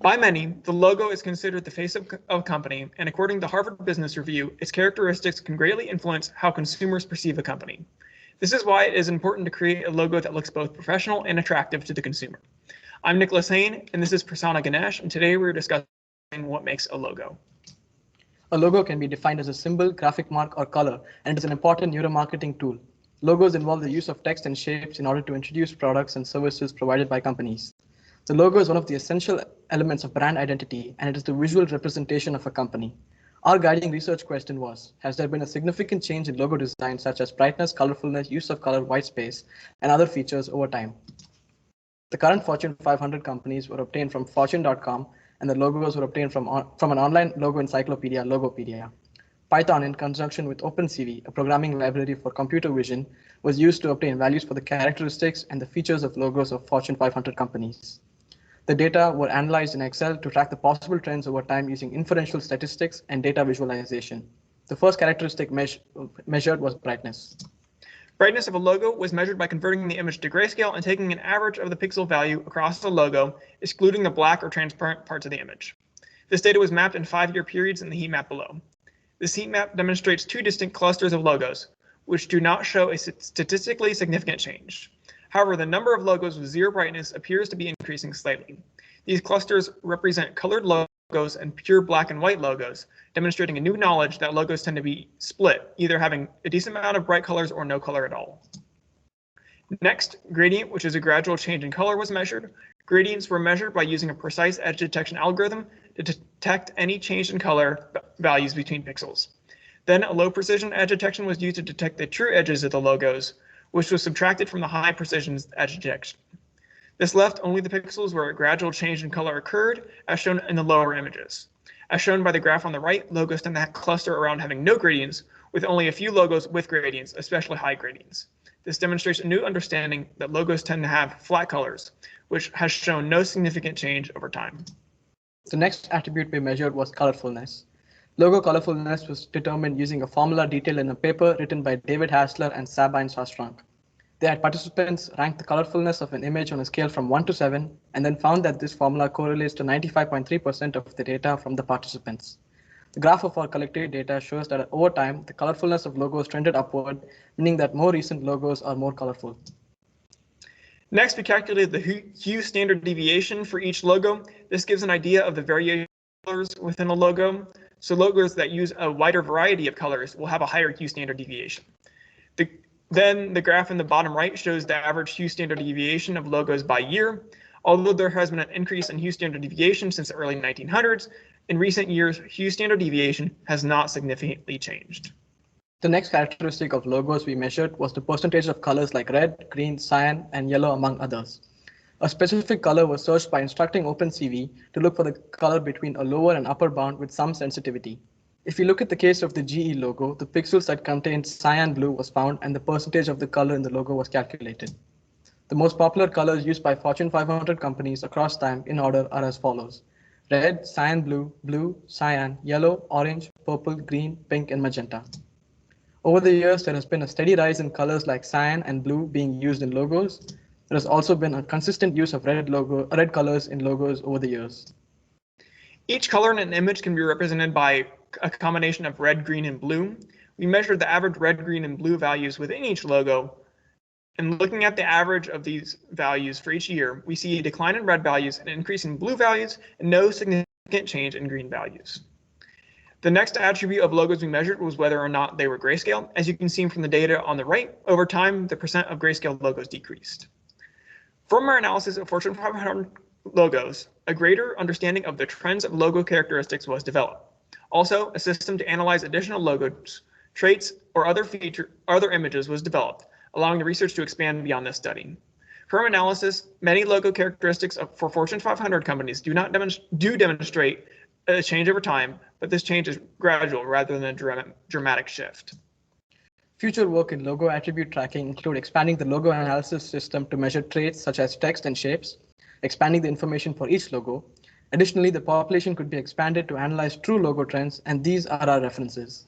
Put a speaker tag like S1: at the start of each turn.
S1: By many, the logo is considered the face of a company, and according to Harvard Business Review, its characteristics can greatly influence how consumers perceive a company. This is why it is important to create a logo that looks both professional and attractive to the consumer. I'm Nicholas Haehn, and this is Prasana Ganesh, and today we're discussing what makes a logo.
S2: A logo can be defined as a symbol, graphic mark, or color, and it is an important neuromarketing tool. Logos involve the use of text and shapes in order to introduce products and services provided by companies. The logo is one of the essential elements of brand identity, and it is the visual representation of a company. Our guiding research question was, has there been a significant change in logo design such as brightness, colorfulness, use of color, white space, and other features over time? The current Fortune 500 companies were obtained from Fortune.com, and the logos were obtained from an online logo encyclopedia, Logopedia. Python, in conjunction with OpenCV, a programming library for computer vision, was used to obtain values for the characteristics and the features of logos of Fortune 500 companies. The data were analyzed in Excel to track the possible trends over time using inferential statistics and data visualization. The first characteristic measured was brightness.
S1: Brightness of a logo was measured by converting the image to grayscale and taking an average of the pixel value across the logo, excluding the black or transparent parts of the image. This data was mapped in 5-year periods in the heat map below. This heat map demonstrates 2 distinct clusters of logos, which do not show a statistically significant change. However, the number of logos with 0 brightness appears to be increasing slightly. These clusters represent colored logos and pure black and white logos, demonstrating a new knowledge that logos tend to be split, either having a decent amount of bright colors or no color at all. Next, gradient, which is a gradual change in color, was measured. Gradients were measured by using a precise edge detection algorithm to detect any change in color values between pixels. Then a low precision edge detection was used to detect the true edges of the logos, which was subtracted from the high precision edge detection. This left only the pixels where a gradual change in color occurred, as shown in the lower images. As shown by the graph on the right, logos tend to cluster around having no gradients, with only a few logos with gradients, especially high gradients. This demonstrates a new understanding that logos tend to have flat colors, which has shown no significant change over time.
S2: The next attribute we measured was colorfulness. Logo colorfulness was determined using a formula detailed in a paper written by David Hassler and Sabine Sastrunk. They had participants rank the colorfulness of an image on a scale from 1 to 7, and then found that this formula correlates to 95.3% of the data from the participants. The graph of our collected data shows that over time, the colorfulness of logos trended upward, meaning that more recent logos are more colorful.
S1: Next, we calculated the hue standard deviation for each logo. This gives an idea of the variation of colors within a logo. So logos that use a wider variety of colors will have a higher hue standard deviation. Then the graph in the bottom right shows the average hue standard deviation of logos by year. Although there has been an increase in hue standard deviation since the early 1900s, in recent years, hue standard deviation has not significantly changed.
S2: The next characteristic of logos we measured was the percentage of colors like red, green, cyan, and yellow, among others. A specific color was searched by instructing OpenCV to look for the color between a lower and upper bound with some sensitivity. If you look at the case of the GE logo, the pixels that contained cyan blue was found and the percentage of the color in the logo was calculated. The most popular colors used by Fortune 500 companies across time in order are as follows: red, cyan blue, blue, cyan, yellow, orange, purple, green, pink, and magenta. Over the years, there has been a steady rise in colors like cyan and blue being used in logos. There has also been a consistent use of red colors in logos over the years.
S1: Each color in an image can be represented by a combination of red, green, and blue. We measured the average red, green, and blue values within each logo. And looking at the average of these values for each year, we see a decline in red values, an increase in blue values, and no significant change in green values. The next attribute of logos we measured was whether or not they were grayscale. As you can see from the data on the right, over time, the percent of grayscale logos decreased. From our analysis of Fortune 500 logos, a greater understanding of the trends of logo characteristics was developed. Also, a system to analyze additional logos, traits, or other images was developed, allowing the research to expand beyond this study. From analysis, many logo characteristics for Fortune 500 companies do demonstrate a change over time, but this change is gradual rather than a dramatic shift.
S2: Future work in logo attribute tracking include expanding the logo analysis system to measure traits such as text and shapes, expanding the information for each logo. Additionally, the population could be expanded to analyze true logo trends, and these are our references.